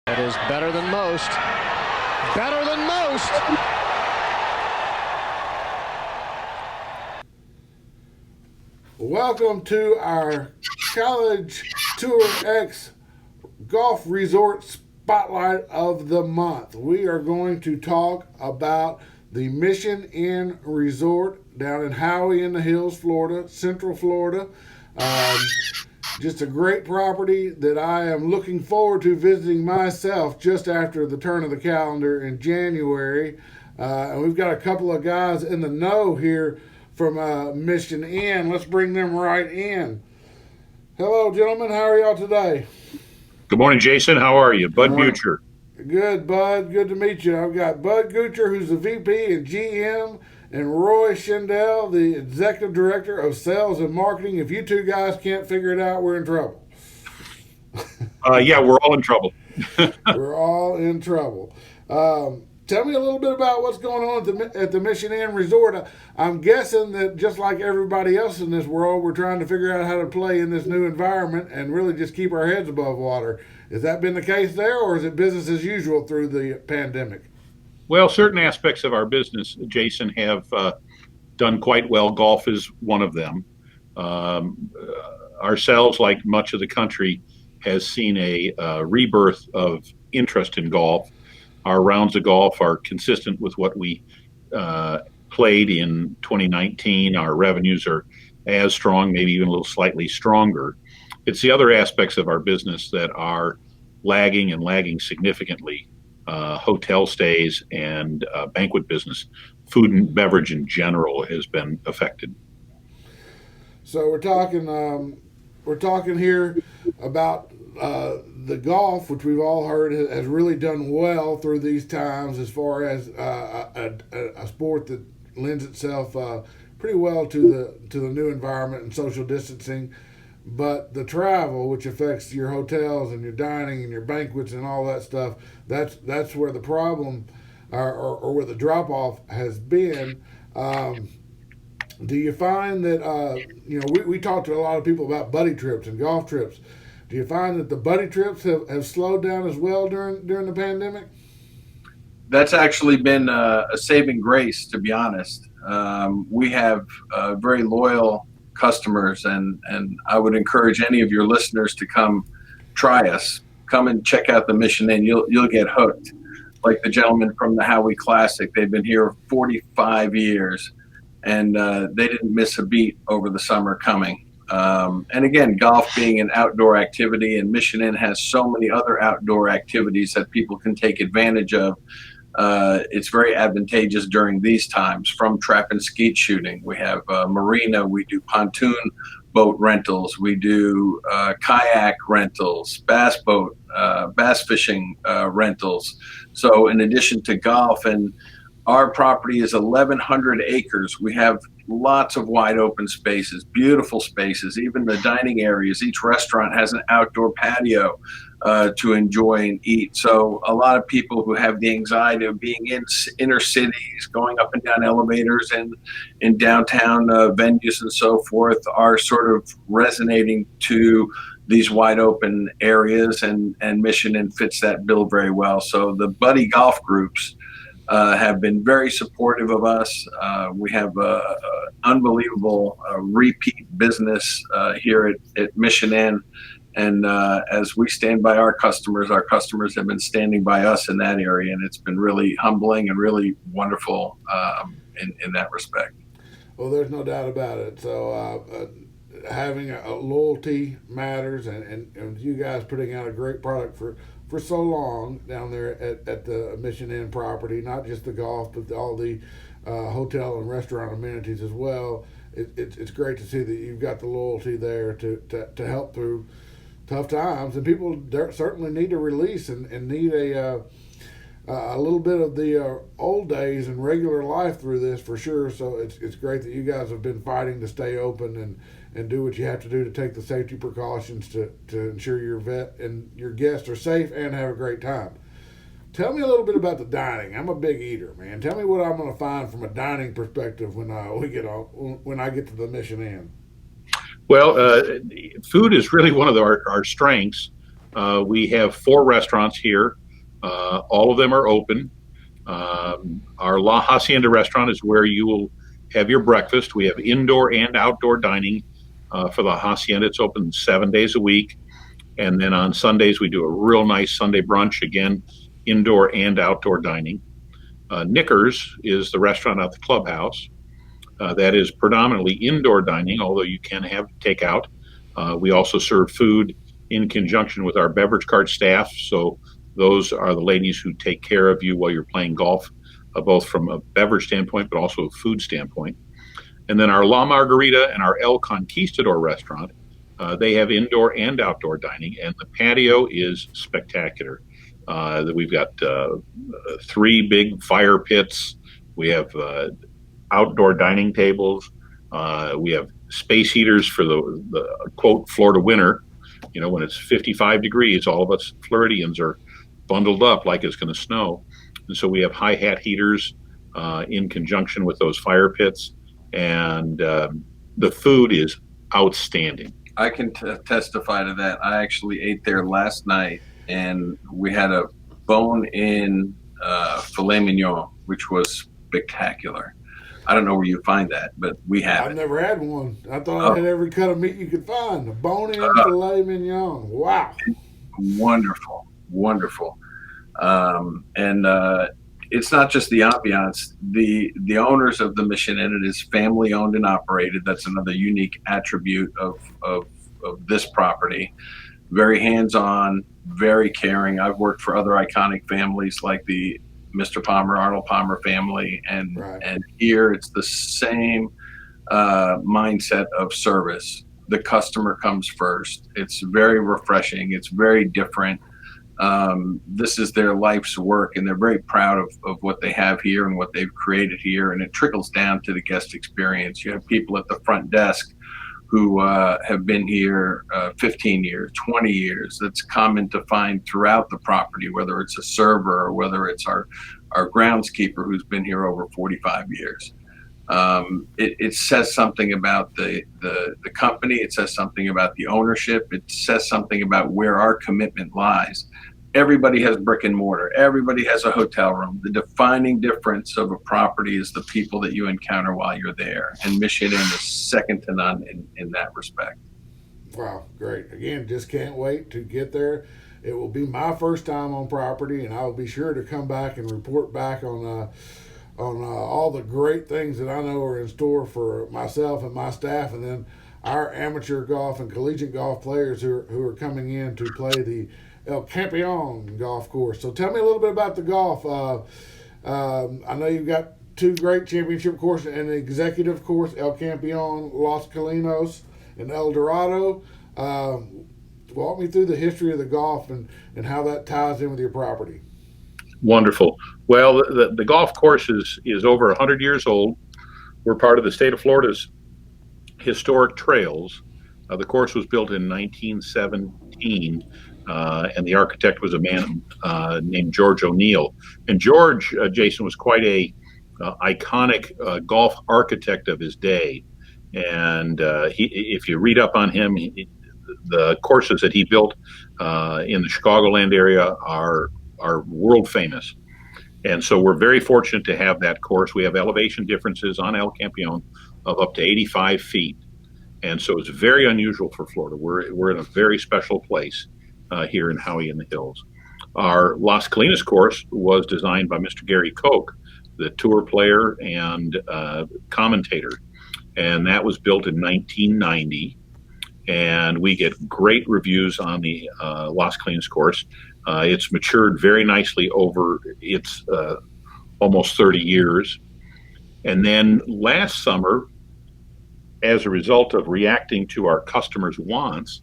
It is better than most. Better than most. Welcome to our College Tour X Golf Resort Spotlight of the Month. We are going to talk about the Mission Inn Resort down in Howey in the Hills, Florida, Central Florida. Just a great property that I am looking forward to visiting myself just after the turn of the calendar in January. And we've got a couple of guys in the know here from Mission Inn. Let's bring them right in. Hello, gentlemen. How are y'all today? Good morning, Jason. How are you? Bud Morning. Beucher. Good, Bud. Good to meet you. I've got Bud Beucher, who's the VP and GM, and Roy Schindele, the Executive Director of Sales and Marketing. If you two guys can't figure it out, we're in trouble. Yeah, we're all in trouble. We're all in trouble. Tell me a little bit about what's going on at the Mission Inn Resort. I'm guessing that just like everybody else in this world, we're trying to figure out how to play in this new environment and really just keep our heads above water. Has that been the case there, or is it business as usual through the pandemic? Well, certain aspects of our business, Jason, have done quite well. Golf is one of them. Um, Ourselves, like much of the country, has seen a rebirth of interest in golf. Our rounds of golf are consistent with what we played in 2019. Our revenues are as strong, maybe even a little slightly stronger. It's the other aspects of our business that are lagging and lagging significantly. Hotel stays and banquet business, food and beverage in general has been affected. So we're talking here about the golf, which we've all heard has really done well through these times, as far as a sport that lends itself pretty well to the new environment and social distancing. But the travel, which affects your hotels and your dining and your banquets and all that stuff, that's where the problem or where the drop off has been. Do you find that we talked to a lot of people about buddy trips and golf trips? Do you find that the buddy trips have slowed down as well during the pandemic? That's actually been a saving grace, to be honest. We have very loyal customers, and I would encourage any of your listeners to come try us. Come and check out the Mission Inn. You'll get hooked. Like the gentleman from the Howey Classic, they've been here 45 years, and they didn't miss a beat over the summer coming. And again, golf being an outdoor activity, and Mission Inn has so many other outdoor activities that people can take advantage of. It's very advantageous during these times, from trap and skeet shooting. We have marina, we do pontoon boat rentals, we do kayak rentals, bass fishing rentals. So in addition to golf, and our property is 1,100 acres. We have lots of wide open spaces, beautiful spaces, even the dining areas. Each restaurant has an outdoor patio to enjoy and eat. So a lot of people who have the anxiety of being in inner cities, going up and down elevators and in downtown venues and so forth, are sort of resonating to these wide open areas, and Mission Inn fits that bill very well. So the buddy golf groups have been very supportive of us. We have unbelievable repeat business here at Mission Inn. And as we stand by our customers have been standing by us in that area. And it's been really humbling and really wonderful in that respect. Well, there's no doubt about it. So having a loyalty matters, and you guys putting out a great product for so long down there at the Mission Inn property, not just the golf, but all the hotel and restaurant amenities as well. It's great to see that you've got the loyalty there to help through tough times, and people certainly need a release and need a little bit of the old days and regular life through this for sure. So it's great that you guys have been fighting to stay open and do what you have to do to take the safety precautions to ensure your vet and your guests are safe and have a great time. Tell me a little bit about the dining. I'm a big eater, man. Tell me what I'm going to find from a dining perspective when I get to the Mission Inn. Well, food is really one of our strengths. We have 4 restaurants here. All of them are open. Our La Hacienda restaurant is where you will have your breakfast. We have indoor and outdoor dining for the Hacienda. It's open 7 days a week. And then on Sundays, we do a real nice Sunday brunch, again, indoor and outdoor dining. Knickers is the restaurant at the clubhouse. That is predominantly indoor dining, although you can have takeout. We also serve food in conjunction with our beverage cart staff. So those are the ladies who take care of you while you're playing golf, both from a beverage standpoint, but also a food standpoint. And then our La Margarita and our El Conquistador restaurant, they have indoor and outdoor dining, and the patio is spectacular. We've got 3 big fire pits. We have outdoor dining tables. We have space heaters for the quote Florida winter. You know, when it's 55 degrees, all of us Floridians are bundled up like it's going to snow. And so we have high hat heaters in conjunction with those fire pits. And the food is outstanding. I can testify to that. I actually ate there last night, and we had a bone-in filet mignon, which was spectacular. I don't know where you find that, but we have I've it. never had one. I thought I had every cut of meat you could find. A bone-in filet mignon. Wow. Wonderful, wonderful. And it's not just the ambiance. The owners of the Mission Inn, it is family owned and operated. That's another unique attribute of this property. Very hands-on, very caring. I've worked for other iconic families like the Mr. Palmer, Arnold Palmer family, and here it's the same mindset of service. The customer comes first. It's very refreshing. It's very different. This is their life's work, and they're very proud of what they have here and what they've created here, and it trickles down to the guest experience. You have people at the front desk who have been here 15 years, 20 years. That's common to find throughout the property, whether it's a server or whether it's our groundskeeper who's been here over 45 years. It says something about the company. It says something about the ownership. It says something about where our commitment lies. Everybody has brick and mortar. Everybody has a hotel room. The defining difference of a property is the people that you encounter while you're there. And Mission Inn is second to none in that respect. Wow, great. Again, just can't wait to get there. It will be my first time on property, and I will be sure to come back and report back on all the great things that I know are in store for myself and my staff, and then our amateur golf and collegiate golf players who are coming in to play the El Campeon golf course. So tell me a little bit about the golf. I know you've got 2 great championship courses and an executive course, El Campeon, Los Colinos, and El Dorado. Walk me through the history of the golf and how that ties in with your property. Wonderful. Well, the golf course is over 100 years old. We're part of the state of Florida's historic trails. The course was built in 1917, and the architect was a man named George O'Neill. And George, Jason, was quite a iconic golf architect of his day. And if you read up on him, the courses that he built in the Chicagoland area are world famous. And so we're very fortunate to have that course. We have elevation differences on El Campeon of up to 85 feet. And so it's very unusual for Florida. We're in a very special place here in Howey in the Hills. Our Las Colinas course was designed by Mr. Gary Koch, the tour player and commentator. And that was built in 1990. And we get great reviews on the Las Colinas course. It's matured very nicely over its almost 30 years. And then last summer, as a result of reacting to our customers' wants,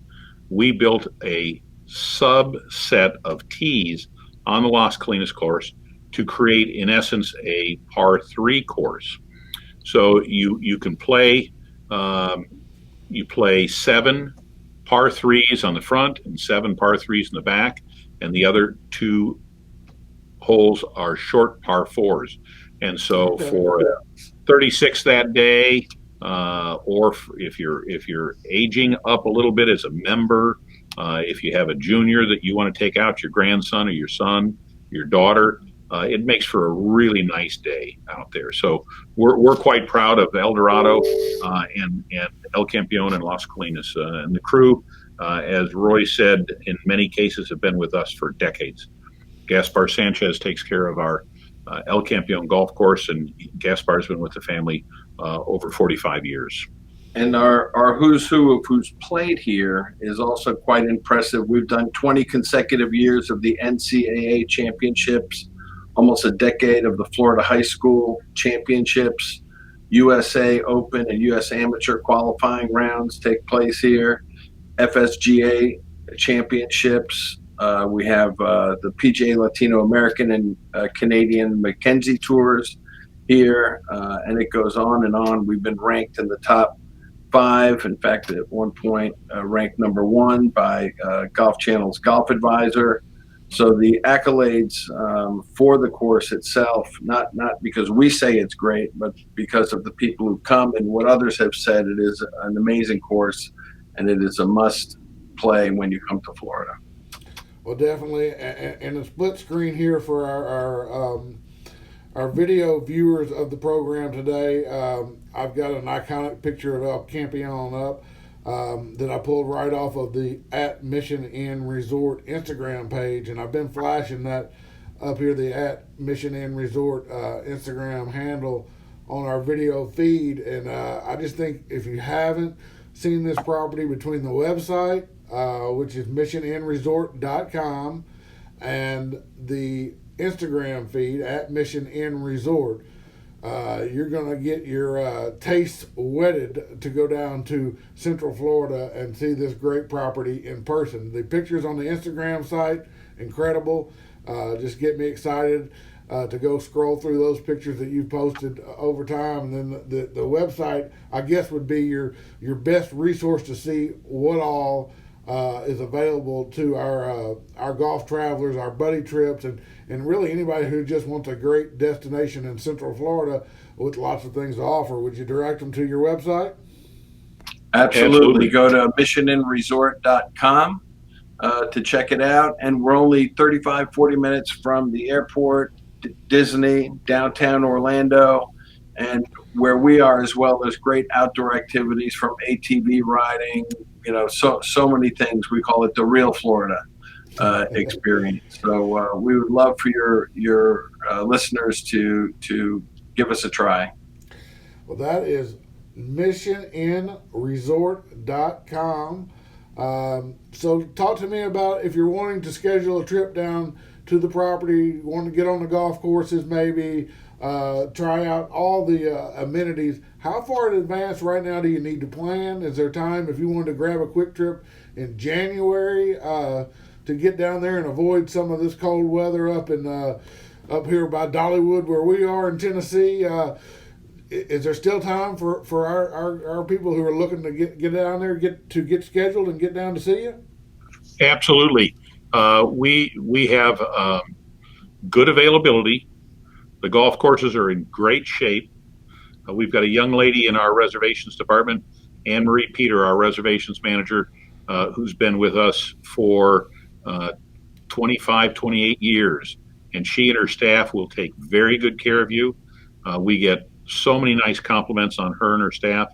we built a subset of tees on the Las Colinas course to create, in essence, a par 3 course. So you can play, you play 7 par 3s on the front and 7 par 3s in the back, and the other 2 holes are short par 4s. And so for 36 that day, or if you're aging up a little bit as a member, If you have a junior that you want to take out, your grandson or your son, your daughter, it makes for a really nice day out there. So we're quite proud of El Dorado and El Campeon and Las Colinas. And the crew, as Roy said, in many cases have been with us for decades. Gaspar Sanchez takes care of our El Campeon golf course, and Gaspar's been with the family over 45 years. And our who's who of who's played here is also quite impressive. We've done 20 consecutive years of the NCAA championships, almost a decade of the Florida High School championships, USA Open and US Amateur qualifying rounds take place here, FSGA championships. We have the PGA Latino American and Canadian Mackenzie Tours here, and it goes on and on. We've been ranked in the top 5. In fact, at one point, ranked number 1 by Golf Channel's Golf Advisor. So the accolades for the course itself, not because we say it's great, but because of the people who come and what others have said, it is an amazing course, and it is a must play when you come to Florida. Well, definitely, and a split screen here for our video viewers of the program today. I've got an iconic picture of El Campeon up that I pulled right off of the @Mission Inn Resort Instagram page, and I've been flashing that up here, the @Mission Inn Resort Instagram handle on our video feed. And I just think if you haven't seen this property, between the website, which is missioninresort.com, and the Instagram feed @Mission Inn Resort, you're going to get your taste whetted to go down to Central Florida and see this great property in person. The pictures on the Instagram site, incredible. Just get me excited to go scroll through those pictures that you've posted over time. And then the website, I guess, would be your best resource to see what all is available to our golf travelers, our buddy trips, and really anybody who just wants a great destination in Central Florida with lots of things to offer. Would you direct them to your website? Absolutely. Go to missioninresort.com to check it out. And we're only 35-40 minutes from the airport, Disney, downtown Orlando, and where we are as well. There's great outdoor activities, from ATV riding, so many things. We call it the real Florida experience. So we would love for your listeners to give us a try. Well, that is missioninresort.com. So talk to me about, if you're wanting to schedule a trip down to the property, want to get on the golf courses, maybe try out all the amenities. How far in advance right now do you need to plan? Is there time if you wanted to grab a quick trip in January to get down there and avoid some of this cold weather up here by Dollywood, where we are in Tennessee? Is there still time for our people who are looking to get down there, get scheduled and get down to see you? Absolutely. We have good availability. The golf courses are in great shape. We've got a young lady in our reservations department, Anne Marie Peter, our reservations manager, who's been with us for 25, 28 years. And she and her staff will take very good care of you. We get so many nice compliments on her and her staff.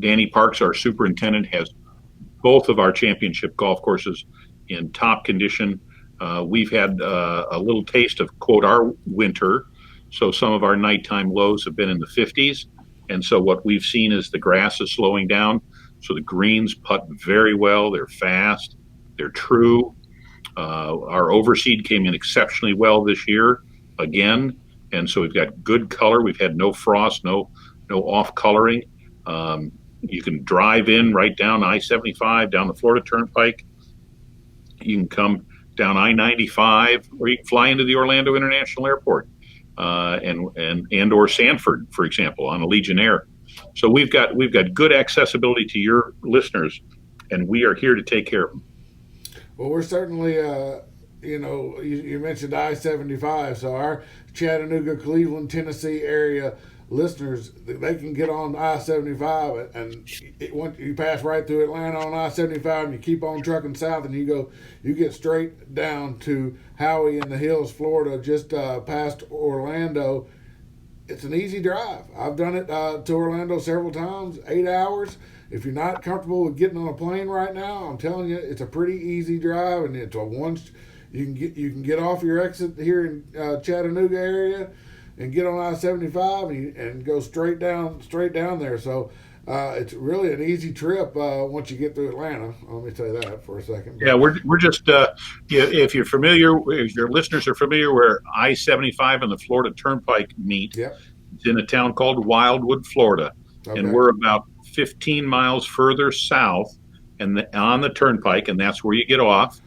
Danny Parks, our superintendent, has both of our championship golf courses in top condition. We've had a little taste of, quote, our winter. So some of our nighttime lows have been in the 50s. And so what we've seen is the grass is slowing down. So the greens putt very well. They're fast. They're true. Our overseed came in exceptionally well this year again. And so we've got good color. We've had no frost, no off coloring. You can drive in right down I-75, down the Florida Turnpike. You can come down I-95, or you can fly into the Orlando International Airport, and or Sanford, for example, on a Legionnaire. So we've got good accessibility to your listeners, and we are here to take care of them. Well, we're certainly, you mentioned I-75, so our Chattanooga, Cleveland, Tennessee area listeners, they can get on I-75 and once you pass right through Atlanta on I-75 and you keep on trucking south and you get straight down to Howie in the Hills, Florida, just past Orlando. It's an easy drive. I've done it to Orlando several times, 8 hours. If you're not comfortable with getting on a plane right now, I'm telling you, it's a pretty easy drive, and it's a you can get off your exit here in Chattanooga area and get on I-75 and go straight down there. So it's really an easy trip once you get through Atlanta. Let me say that for a second. Yeah, we're just if you're familiar, if your listeners are familiar where I-75 and the Florida Turnpike meet, Yep. It's in a town called Wildwood, Florida, Okay. and we're about 15 miles further south and on the turnpike, and that's where you get off.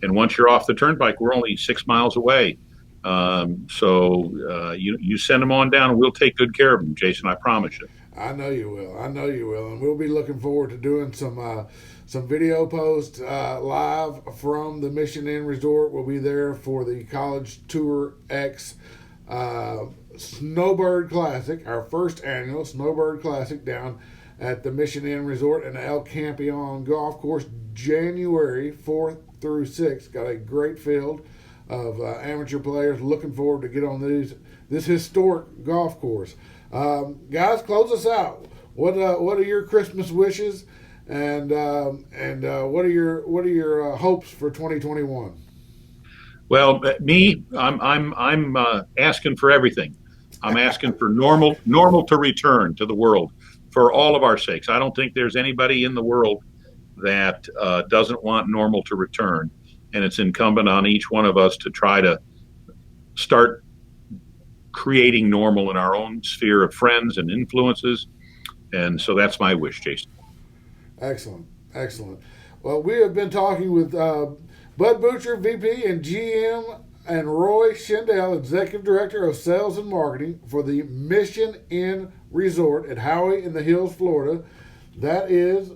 And once you're off the turnpike, we're only 6 miles away. So you send them on down, and we'll take good care of them, Jason. I promise you. I know you will. And we'll be looking forward to doing some video posts live from the Mission Inn Resort. We'll be there for the College Tour X Snowbird Classic, our first annual Snowbird Classic down at the Mission Inn Resort and El Campeon Golf Course, January 4th through 6th. Got a great field of amateur players. Looking forward to get on this historic golf course. Guys, close us out. What are your Christmas wishes, and what are your hopes for 2021? Well, I'm asking for everything. I'm asking for normal to return to the world for all of our sakes. I don't think there's anybody in the world that doesn't want normal to return, and it's incumbent on each one of us to try to start creating normal in our own sphere of friends and influences. And so that's my wish, Jason. Excellent. Well, we have been talking with Bud Beucher, VP and GM, and Roy Schindele, Executive Director of Sales and Marketing for the Mission Inn Resort at Howie in the Hills, Florida. That is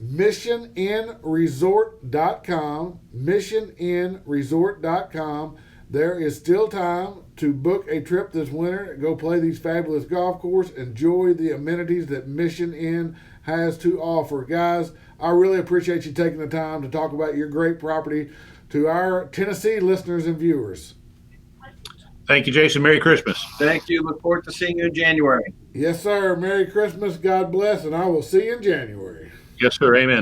missioninresort.com, missioninresort.com. There is still time to book a trip this winter, go play these fabulous golf courses, enjoy the amenities that Mission Inn has to offer. Guys, I really appreciate you taking the time to talk about your great property to our Tennessee listeners and viewers. Thank you, Jason. Merry Christmas. Thank you. Look forward to seeing you in January. Yes, sir. Merry Christmas. God bless, and I will see you in January. Yes, sir. Amen.